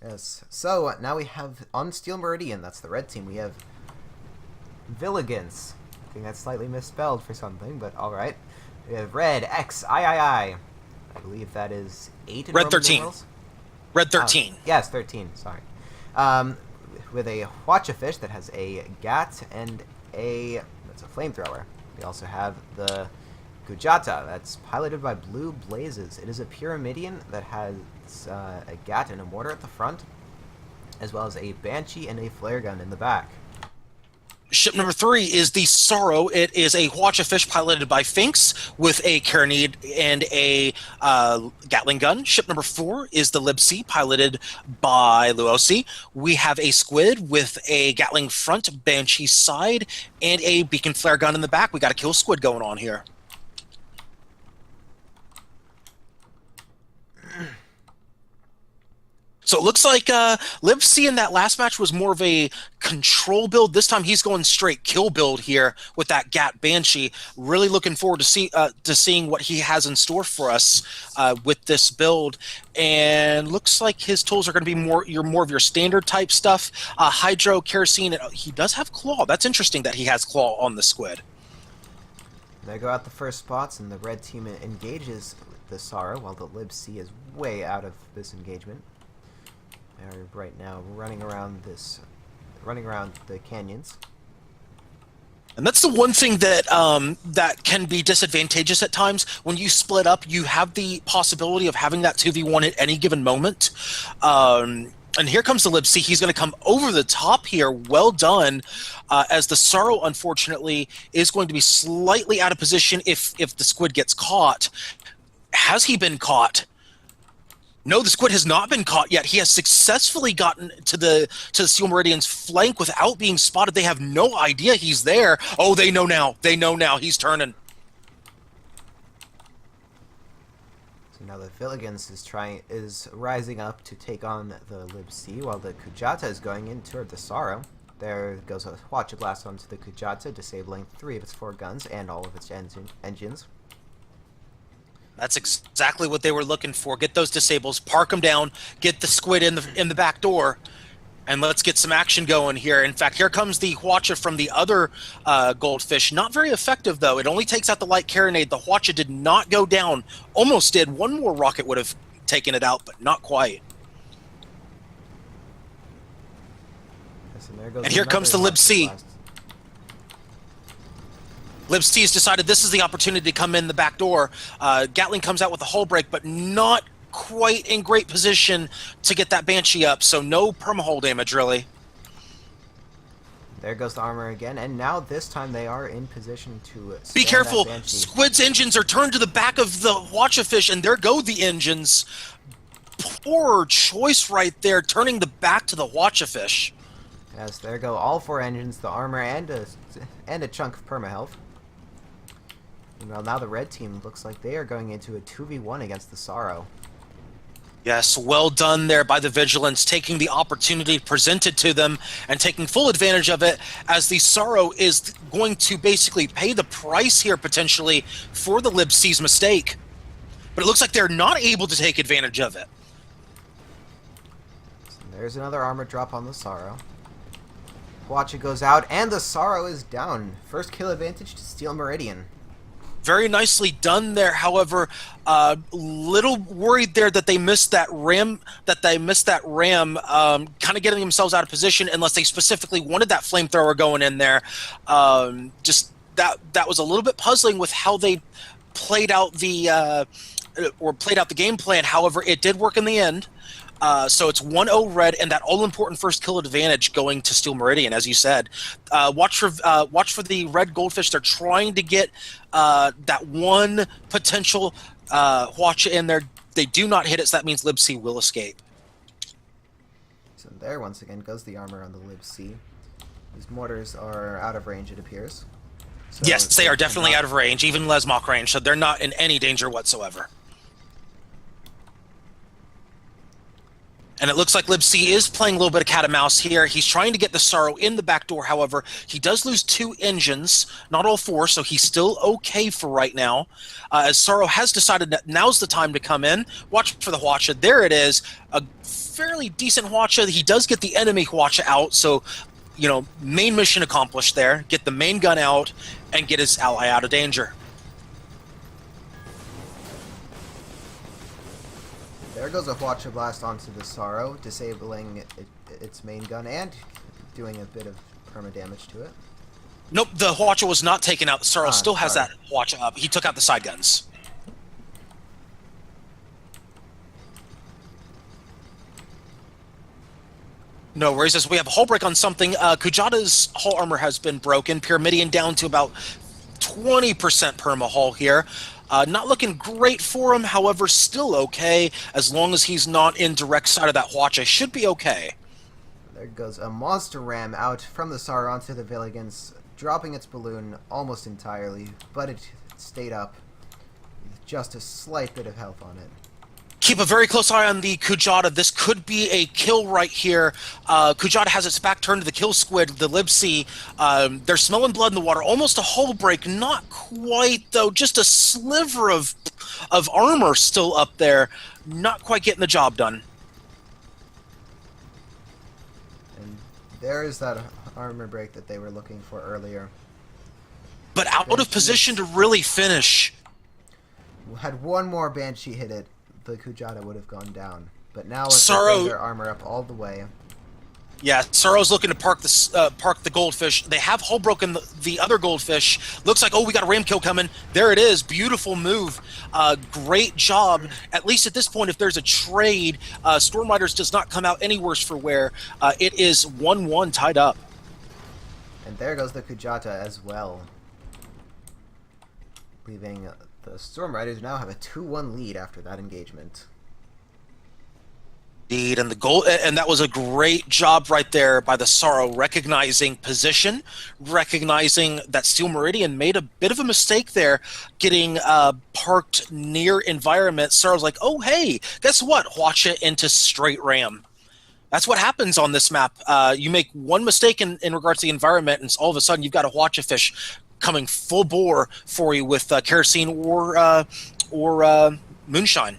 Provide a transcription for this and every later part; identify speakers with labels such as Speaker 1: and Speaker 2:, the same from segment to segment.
Speaker 1: Yes. So now we have on Steel Meridian. That's the red team. We have Villigans. I think that's slightly misspelled for something, but all right. We have Red X I. I believe that is 8 in
Speaker 2: Red
Speaker 1: Roman
Speaker 2: 13.
Speaker 1: numerals.
Speaker 2: Red 13.
Speaker 1: Yes, 13. Sorry. With a Watchafish that has a Gat and that's a flamethrower. We also have the Guagadu that's piloted by Blue Blazes. It is a Pyramidian that has a Gat and a mortar at the front, as well as a Banshee and a flare gun in the back.
Speaker 2: Ship number 3 is the Sorrow. It is a Watchafish piloted by Finks with a Carronade and a Gatling gun. Ship number 4 is the Libc piloted by Luosi. We have a Squid with a Gatling front, Banshee side, and a beacon flare gun in the back. We got a kill squid going on here. So it looks like Libc in that last match was more of a control build. This time he's going straight kill build here with that Gat Banshee. Really looking forward to seeing what he has in store for us with this build. And looks like his tools are going to be more of your standard type stuff. Hydro, Kerosene. He does have Claw. That's interesting that he has Claw on the Squid.
Speaker 1: They go out the first spots, and the red team engages the Sorrow, while the Libc is way out of this engagement. They're right now running around the canyons.
Speaker 2: And that's the one thing that that can be disadvantageous at times. When you split up, you have the possibility of having that 2v1 at any given moment. And here comes the Libc. He's going to come over the top here. Well done. As the Sorrow, unfortunately, is going to be slightly out of position if the Squid gets caught. Has he been caught? No, the Squid has not been caught yet. He has successfully gotten to the Steel Meridian's flank without being spotted. They have no idea he's there. Oh, they know now. They know now. He's turning.
Speaker 1: So now the Villigans is rising up to take on the Libc, while the Guagadu is going in toward the Sorrow. There goes a Watcha Blast onto the Guagadu, disabling 3 of its 4 guns and all of its engines.
Speaker 2: That's exactly what they were looking for. Get those disables, park them down, get the Squid in the back door, and let's get some action going here. In fact, here comes the Hwacha from the other goldfish. Not very effective, though. It only takes out the light carronade. The Hwacha did not go down. Almost did. One more rocket would have taken it out, but not quite.
Speaker 1: Yes, and
Speaker 2: here comes the Libc. Libc has decided this is the opportunity to come in the back door. Gatling comes out with a hull break, but not quite in great position to get that Banshee up, so no permahull damage, really.
Speaker 1: There goes the armor again, and now this time they are in position to
Speaker 2: be careful! Squid's engines are turned to the back of the Watchafish, and there go the engines. Poor choice right there, turning the back to the Watchafish.
Speaker 1: Yes, there go all 4 engines, the armor, and a chunk of permahealth. Well, now the red team looks like they are going into a 2v1 against the Sorrow.
Speaker 2: Yes, well done there by the Vigilance, taking the opportunity presented to them and taking full advantage of it, as the Sorrow is going to basically pay the price here potentially for the Libc's mistake. But it looks like they're not able to take advantage of it.
Speaker 1: So there's another armor drop on the Sorrow. Hwacha goes out, and the Sorrow is down. First kill advantage to Steel Meridian.
Speaker 2: Very nicely done there. However, little worried there that they missed that ram. Kind of getting themselves out of position, unless they specifically wanted that flamethrower going in there. Just that was a little bit puzzling with how they played out the game plan. However, it did work in the end. So it's 1-0 red, and that all-important first kill advantage going to Steel Meridian, as you said. Watch for the red goldfish. They're trying to get that one potential Hwacha in there. They do not hit it, so that means Libc will escape.
Speaker 1: So there, once again, goes the armor on the Libc. These mortars are out of range, it appears. So
Speaker 2: yes, they are definitely out of range, even Lesmok range, so they're not in any danger whatsoever. And it looks like Libc is playing a little bit of cat and mouse here. He's trying to get the Sorrow in the back door. However, he does lose 2 engines, not all 4, so he's still okay for right now. As Sorrow has decided that now's the time to come in. Watch for the Hwacha. There it is. A fairly decent Hwacha. He does get the enemy Hwacha out, so, you know, main mission accomplished there. Get the main gun out and get his ally out of danger.
Speaker 1: There goes a Hwacha Blast onto the Sorrow, disabling its main gun and doing a bit of perma damage to it.
Speaker 2: Nope, the Hwacha was not taken out. The Sorrow still has
Speaker 1: sorry.
Speaker 2: that Hwacha up. He took out the side guns. No worries, as we have a hull break on something. Guagada's hull armor has been broken. Meridian down to about 20% perma hull here. Not looking great for him, however, still okay, as long as he's not in direct side of that Hwacha. Should be okay.
Speaker 1: There goes a monster ram out from the Sorrow onto the Villigans, dropping its balloon almost entirely, but it stayed up with just a slight bit of health on it.
Speaker 2: Keep a very close eye on the Guagadu. This could be a kill right here. Guagadu has its back turned to the kill squid, the Libc. They're smelling blood in the water. Almost a hull break. Not quite, though. Just a sliver of armor still up there. Not quite getting the job done.
Speaker 1: And there is that armor break that they were looking for earlier.
Speaker 2: But out of position to really finish.
Speaker 1: Had one more Banshee hit it, the Guagadu would have gone down. But now it's their armor up all the way.
Speaker 2: Yeah, Sorrow's looking to park the goldfish. They have hull broken the other goldfish. Looks like, oh, we got a ram kill coming. There it is. Beautiful move. Great job. At least at this point, if there's a trade, Storm Ryders does not come out any worse for wear. It is 1-1 tied up.
Speaker 1: And there goes the Guagadu as well. Leaving the Storm Ryders now have a 2-1 lead after that engagement.
Speaker 2: Indeed, and that was a great job right there by the Sorrow, recognizing position, recognizing that Steel Meridian made a bit of a mistake there, getting parked near environment. Sorrow's like, oh hey, guess what? Hwacha into straight ram. That's what happens on this map. You make one mistake in regards to the environment, and all of a sudden you've got a Hwacha fish coming full bore for you with kerosene or moonshine.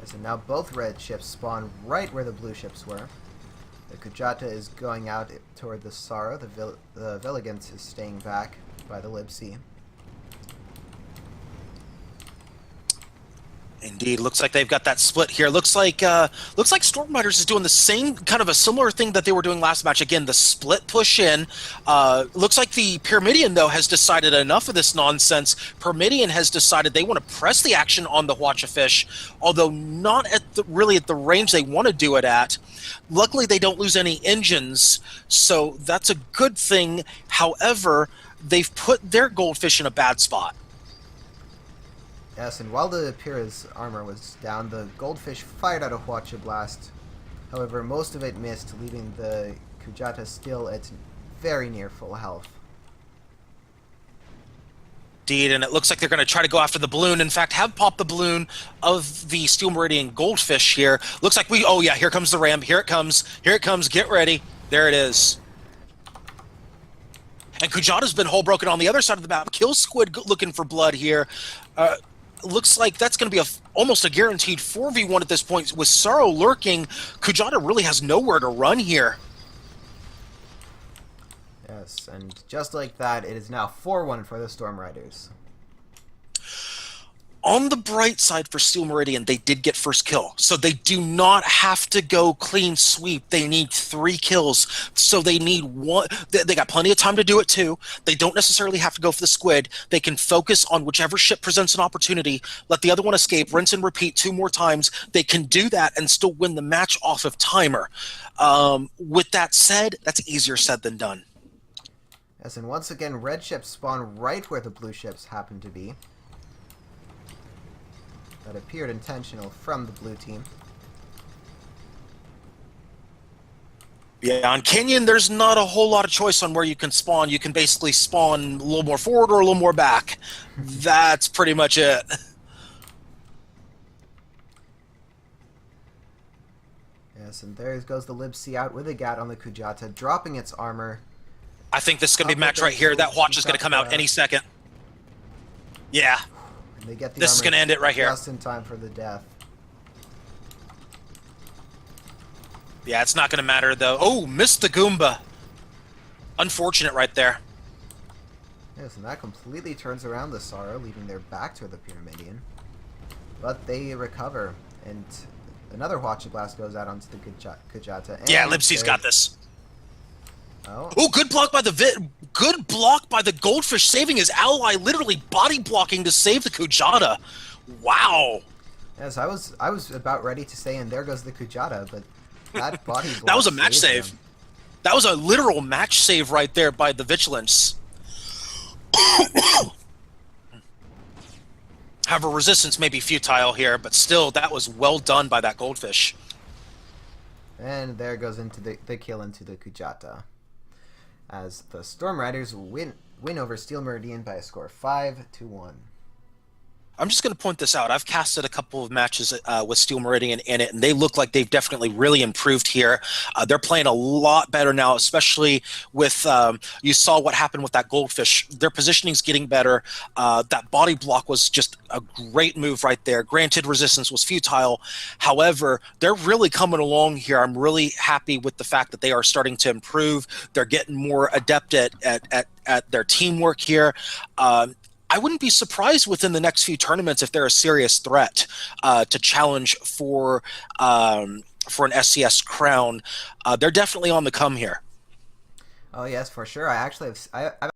Speaker 1: So now both red ships spawn right where the blue ships were. The Guagadu is going out toward the Sorrow. The Villigans is staying back by the Libc.
Speaker 2: Indeed, looks like they've got that split here. Looks like Storm Ryders is doing the same kind of a similar thing that they were doing last match. Again, the split push in. Looks like the Meridian though has decided enough of this nonsense. Meridian has decided they want to press the action on the Hwacha fish, although not really at the range they want to do it at. Luckily, they don't lose any engines, so that's a good thing. However, they've put their goldfish in a bad spot.
Speaker 1: Yes, and while the Pyrrha's armor was down, the goldfish fired out a Hwacha blast. However, most of it missed, leaving the Guagadu still at very near full health.
Speaker 2: Indeed, and it looks like they're going to try to go after the balloon. In fact, have popped the balloon of the Steel Meridian goldfish here. Looks like oh yeah, here comes the ram. Here it comes. Here it comes. Get ready. There it is. And Guagada's been hull broken on the other side of the map. Kill squid looking for blood here. Looks like that's going to be almost a guaranteed 4v1 at this point. With Sorrow lurking, Guagadu really has nowhere to run here.
Speaker 1: Yes, and just like that, it is now 4-1 for the Storm Ryders.
Speaker 2: On the bright side for Steel Meridian, they did get first kill. So they do not have to go clean sweep. They need 3 kills. So they need 1. They got plenty of time to do it too. They don't necessarily have to go for the squid. They can focus on whichever ship presents an opportunity, let the other one escape, rinse and repeat 2 more times. They can do that and still win the match off of timer. With that said, that's easier said than done.
Speaker 1: Yes, and once again, red ships spawn right where the blue ships happen to be. That appeared intentional from the blue team.
Speaker 2: Yeah, on Canyon, there's not a whole lot of choice on where you can spawn. You can basically spawn a little more forward or a little more back. That's pretty much it.
Speaker 1: Yes, and there goes the Libc out with a Gat on the Kujata, dropping its armor.
Speaker 2: I think this is going to be a match right here. That watch is going to come out any second. Yeah.
Speaker 1: And they get the
Speaker 2: This is
Speaker 1: armor
Speaker 2: going to end it right here.
Speaker 1: just in time for the death.
Speaker 2: Yeah, it's not going to matter, though. Oh, missed the Goomba. Unfortunate right there.
Speaker 1: Yes, and that completely turns around the Sorrow, leaving their back to the Pyramidian. But they recover, and another Hwacha Blast goes out onto the Kujata. And
Speaker 2: yeah, Libc's got this.
Speaker 1: Oh,
Speaker 2: good block by the good block by the Goldfish, saving his ally, literally body blocking to save the Kujata. Wow.
Speaker 1: Yes, I was about ready to say, and there goes the Kujata, but that body block
Speaker 2: that was a match
Speaker 1: saved
Speaker 2: save.
Speaker 1: him.
Speaker 2: That was a literal match save right there by the Vigilance. However, resistance may be futile here, but still, that was well done by that Goldfish.
Speaker 1: And there goes into the kill into the Kujata, as the Storm Riders win over Steel Meridian by a score of 5-1.
Speaker 2: I'm just going to point this out. I've casted a couple of matches with Steel Meridian in it, and they look like they've definitely really improved here. They're playing a lot better now, especially with, you saw what happened with that Goldfish. Their positioning's getting better. That body block was just a great move right there. Granted, resistance was futile. However, they're really coming along here. I'm really happy with the fact that they are starting to improve. They're getting more adept at their teamwork here. I wouldn't be surprised within the next few tournaments if they're a serious threat to challenge for an SCS crown. They're definitely on the come here.
Speaker 1: Oh yes, for sure. I actually have. I've